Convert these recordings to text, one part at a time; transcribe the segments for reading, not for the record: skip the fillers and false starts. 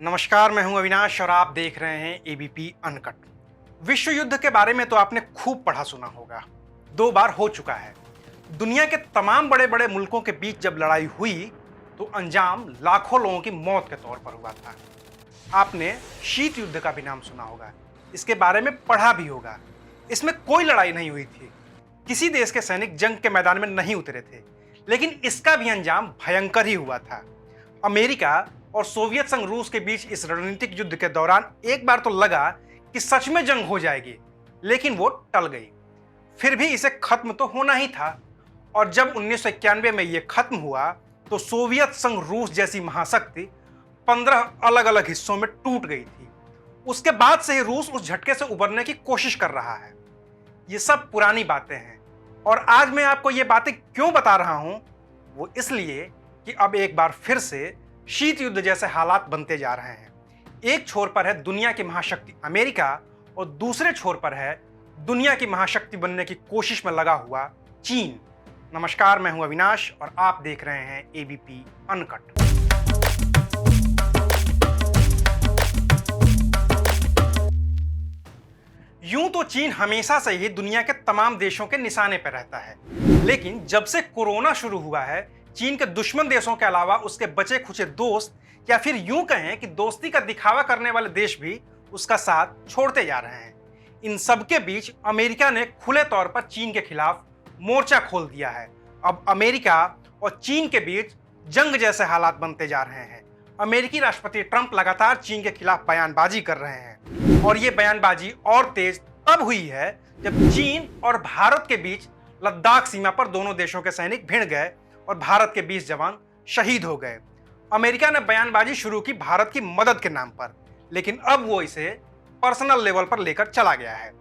नमस्कार, मैं हूं अविनाश और आप देख रहे हैं एबीपी अनकट। विश्व युद्ध के बारे में तो आपने खूब पढ़ा सुना होगा। 2 बार हो चुका है। दुनिया के तमाम बड़े बड़े मुल्कों के बीच जब लड़ाई हुई तो अंजाम लाखों लोगों की मौत के तौर पर हुआ था। आपने शीत युद्ध का भी नाम सुना होगा, इसके बारे में पढ़ा भी होगा। इसमें कोई लड़ाई नहीं हुई थी, किसी देश के सैनिक जंग के मैदान में नहीं उतरे थे, लेकिन इसका भी अंजाम भयंकर ही हुआ था। अमेरिका और सोवियत संघ रूस के बीच इस रणनीतिक युद्ध के दौरान एक बार तो लगा कि सच में जंग हो जाएगी, लेकिन वो टल गई। फिर भी इसे खत्म तो होना ही था, और जब 1991 में ये खत्म हुआ तो सोवियत संघ रूस जैसी महाशक्ति 15 अलग अलग हिस्सों में टूट गई थी। उसके बाद से ही रूस उस झटके से उबरने की कोशिश कर रहा है। ये सब पुरानी बातें हैं, और आज मैं आपको ये बातें क्यों बता रहा हूं, वो इसलिए कि अब एक बार फिर से शीत युद्ध जैसे हालात बनते जा रहे हैं। एक छोर पर है दुनिया की महाशक्ति अमेरिका, और दूसरे छोर पर है दुनिया की महाशक्ति बनने की कोशिश में लगा हुआ चीन। नमस्कार, मैं हूं अविनाश और आप देख रहे हैं एबीपी अनकट। यूं तो चीन हमेशा से ही दुनिया के तमाम देशों के निशाने पर रहता है, लेकिन जब से कोरोना शुरू हुआ है, चीन के दुश्मन देशों के अलावा उसके बचे खुचे दोस्त, या फिर यूं कहें कि दोस्ती का दिखावा करने वाले देश भी उसका साथ छोड़ते जा रहे हैं। इन सबके बीच अमेरिका ने खुले तौर पर चीन के खिलाफ मोर्चा खोल दिया है। अब अमेरिका और चीन के बीच जंग जैसे हालात बनते जा रहे हैं। अमेरिकी राष्ट्रपति ट्रंप लगातार चीन के खिलाफ बयानबाजी कर रहे हैं, और ये बयानबाजी और तेज तब हुई है जब चीन और भारत के बीच लद्दाख सीमा पर दोनों देशों के सैनिक भिड़ गए और भारत के 20 जवान शहीद हो गए। अमेरिका ने बयानबाजी शुरू की भारत की मदद के नाम पर, लेकिन अब वो इसे पर्सनल लेवल पर लेकर चला गया है।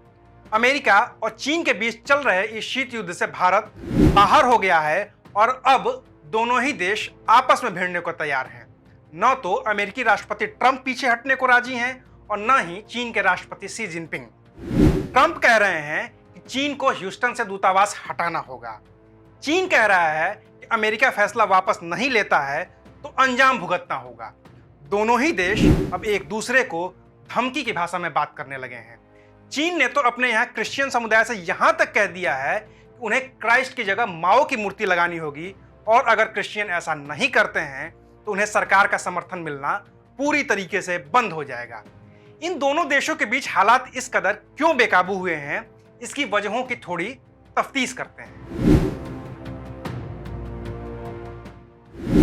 अमेरिका और चीन के बीच चल रहे इस शीत युद्ध से भारत बाहर हो गया है, और अब दोनों ही देश आपस में भिड़ने को तैयार हैं। न तो अमेरिकी राष्ट्रपति ट्रंप पीछे हटने को राजी हैं, और न ही चीन के राष्ट्रपति शी जिनपिंग। ट्रंप कह रहे हैं कि चीन को ह्यूस्टन से दूतावास हटाना होगा। चीन कह रहा है कि अमेरिका फैसला वापस नहीं लेता है तो अंजाम भुगतना होगा। दोनों ही देश अब एक दूसरे को धमकी की भाषा में बात करने लगे हैं। चीन ने तो अपने यहाँ क्रिश्चियन समुदाय से यहां तक कह दिया है कि उन्हें क्राइस्ट की जगह माओ की मूर्ति लगानी होगी, और अगर क्रिश्चियन ऐसा नहीं करते हैं तो उन्हें सरकार का समर्थन मिलना पूरी तरीके से बंद हो जाएगा। इन दोनों देशों के बीच हालात इस कदर क्यों बेकाबू हुए हैं, इसकी वजहों की थोड़ी तफ्तीश करते हैं।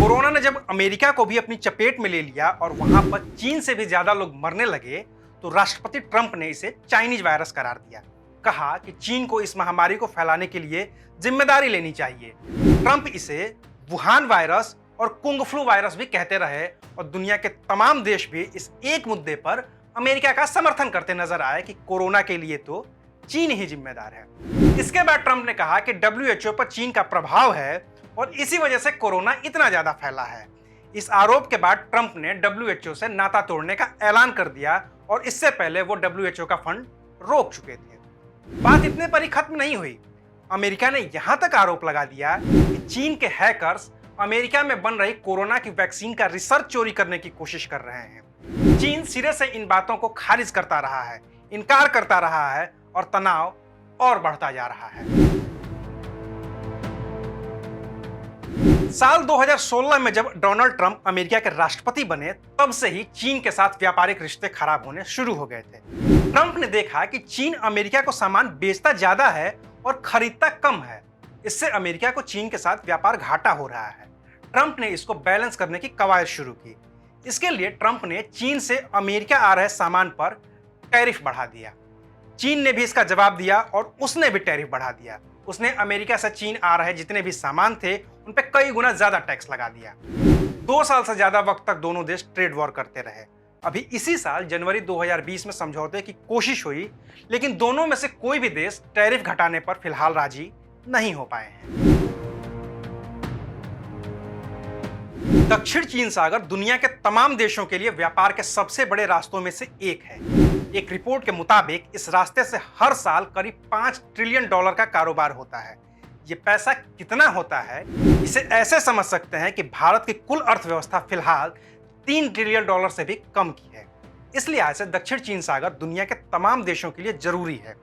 कोरोना ने जब अमेरिका को भी अपनी चपेट में ले लिया और वहां पर चीन से भी ज्यादा लोग मरने लगे, तो राष्ट्रपति ट्रंप ने इसे चाइनीज वायरस करार दिया। कहा कि चीन को इस महामारी को फैलाने के लिए जिम्मेदारी लेनी चाहिए। ट्रंप इसे वुहान वायरस और कुंग फ्लू वायरस भी कहते रहे, और दुनिया के तमाम देश भी इस एक मुद्दे पर अमेरिका का समर्थन करते नजर आए कि कोरोना के लिए तो चीन ही जिम्मेदार है। इसके बाद ट्रंप ने कहा कि WHO पर चीन का प्रभाव है, और इसी वजह से कोरोना इतना ज्यादा फैला है। इस आरोप के बाद ट्रंप ने WHO से नाता तोड़ने का ऐलान कर दिया, और इससे पहले वो WHO का फंड रोक चुके थे। बात इतने पर ही खत्म नहीं हुई। अमेरिका ने यहां तक आरोप लगा दिया कि चीन के हैकर्स अमेरिका में बन रही कोरोना की वैक्सीन का रिसर्च चोरी करने की कोशिश कर रहे हैं। चीन सिरे से इन बातों को खारिज करता रहा है, इनकार करता रहा है, और तनाव और बढ़ता जा रहा है। साल 2016 में जब डोनाल्ड ट्रंप अमेरिका के राष्ट्रपति बने, तब से ही चीन के साथ व्यापारिक रिश्ते खराब होने शुरू हो गए थे। ट्रंप ने देखा कि चीन अमेरिका को सामान बेचता ज्यादा है और खरीदता कम है। इससे अमेरिका को चीन के साथ व्यापार घाटा हो रहा है। ट्रंप ने इसको बैलेंस करने की कवायद शुरू की। इसके लिए ट्रंप ने चीन से अमेरिका आ रहे सामान पर टैरिफ बढ़ा दिया। चीन ने भी इसका जवाब दिया, और उसने भी टैरिफ बढ़ा दिया। उसने अमेरिका से चीन आ रहे जितने भी सामान थे उन पे कई गुना ज्यादा टैक्स लगा दिया। 2 साल से ज्यादा वक्त तक दोनों देश ट्रेड वॉर करते रहे। अभी इसी साल जनवरी 2020 में समझौते की कोशिश हुई, लेकिन दोनों में से कोई भी देश टैरिफ घटाने पर फिलहाल राजी नहीं हो पाए हैं। दक्षिण चीन सागर दुनिया के तमाम देशों के लिए व्यापार के सबसे बड़े रास्तों में से एक है। एक रिपोर्ट के मुताबिक इस रास्ते से हर साल करीब $5 ट्रिलियन का कारोबार होता है। ये पैसा कितना होता है, इसे ऐसे समझ सकते हैं कि भारत की कुल अर्थव्यवस्था फिलहाल $3 ट्रिलियन से भी कम की है। इस लिहाज से दक्षिण चीन सागर दुनिया के तमाम देशों के लिए जरूरी है।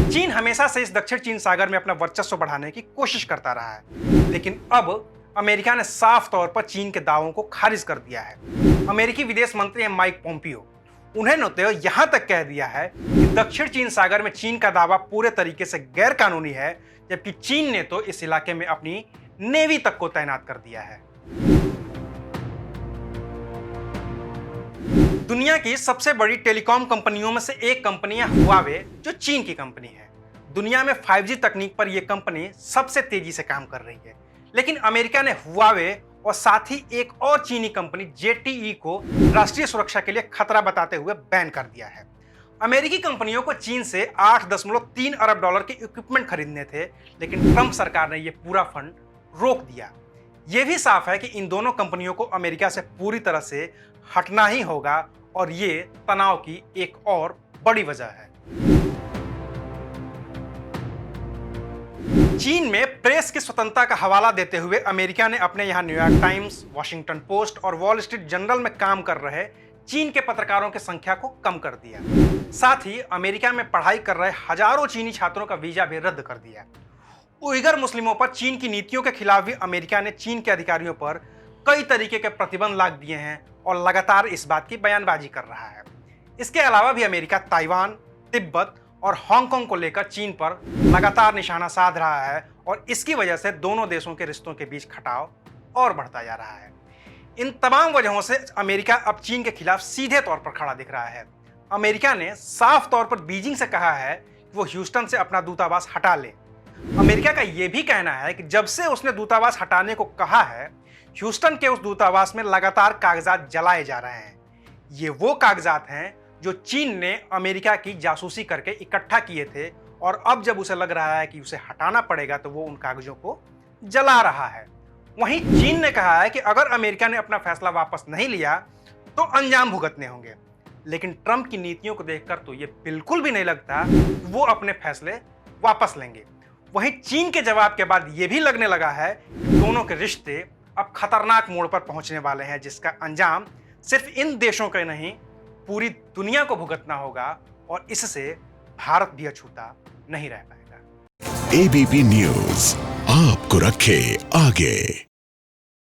चीन हमेशा से इस दक्षिण चीन सागर में अपना वर्चस्व बढ़ाने की कोशिश करता रहा है, लेकिन अब अमेरिका ने साफ तौर पर चीन के दावों को खारिज कर दिया है। अमेरिकी विदेश मंत्री हैं माइक पोम्पियो। उन्होंने तो यहां तक कह दिया है कि दक्षिण चीन सागर में चीन का दावा पूरे तरीके से गैर कानूनी है, जबकि चीन ने तो इस इलाके में अपनी नेवी तक को तैनात कर दिया है। दुनिया की सबसे बड़ी टेलीकॉम कंपनियों में से एक कंपनी है हुआवे, जो चीन की कंपनी है। दुनिया में 5G तकनीक पर यह कंपनी सबसे तेजी से काम कर रही है, लेकिन अमेरिका ने हुआवे और साथ ही एक और चीनी कंपनी ZTE को राष्ट्रीय सुरक्षा के लिए खतरा बताते हुए बैन कर दिया है। अमेरिकी कंपनियों को चीन से $8.3 अरब के इक्विपमेंट खरीदने थे, लेकिन ट्रंप सरकार ने यह पूरा फंड रोक दिया। यह भी साफ है कि इन दोनों कंपनियों को अमेरिका से पूरी तरह से हटना ही होगा, और ये तनाव की एक और बड़ी वजह है। चीन में प्रेस की स्वतंत्रता का हवाला देते हुए अमेरिका ने अपने यहां न्यूयॉर्क टाइम्स, वॉशिंगटन पोस्ट और वॉल स्ट्रीट जर्नल में काम कर रहे चीन के पत्रकारों की संख्या को कम कर दिया। साथ ही अमेरिका में पढ़ाई कर रहे हजारों चीनी छात्रों का वीजा भी रद्द कर दिया। उइगर मुस्लिमों पर चीन की नीतियों के खिलाफ भी अमेरिका ने चीन के अधिकारियों पर कई तरीके के प्रतिबंध लाद दिए हैं और लगातार इस बात की बयानबाजी कर रहा है। इसके अलावा भी अमेरिका ताइवान, तिब्बत और हांगकांग को लेकर चीन पर लगातार निशाना साध रहा है, और इसकी वजह से दोनों देशों के रिश्तों के बीच खटाव और बढ़ता जा रहा है। इन तमाम वजहों से अमेरिका अब चीन के खिलाफ सीधे तौर पर खड़ा दिख रहा है। अमेरिका ने साफ तौर पर बीजिंग से कहा है कि वो ह्यूस्टन से अपना दूतावास हटा ले। अमेरिका का यह भी कहना है कि जब से उसने दूतावास हटाने को कहा है, ह्यूस्टन के उस दूतावास में लगातार कागजात जलाए जा रहे हैं। ये वो कागजात हैं जो चीन ने अमेरिका की जासूसी करके इकट्ठा किए थे, और अब जब उसे लग रहा है कि उसे हटाना पड़ेगा तो वो उन कागजों को जला रहा है। वहीं चीन ने कहा है कि अगर अमेरिका ने अपना फैसला वापस नहीं लिया तो अंजाम भुगतने होंगे, लेकिन ट्रंप की नीतियों को देखकर तो ये बिल्कुल भी नहीं लगता कि वो अपने फैसले वापस लेंगे। वहीं चीन के जवाब के बाद ये भी लगने लगा है कि दोनों के रिश्ते अब खतरनाक मोड़ पर पहुंचने वाले हैं, जिसका अंजाम सिर्फ इन देशों का नहीं पूरी दुनिया को भुगतना होगा, और इससे भारत भी अछूता नहीं रह पाएगा। ABP न्यूज आपको रखे आगे।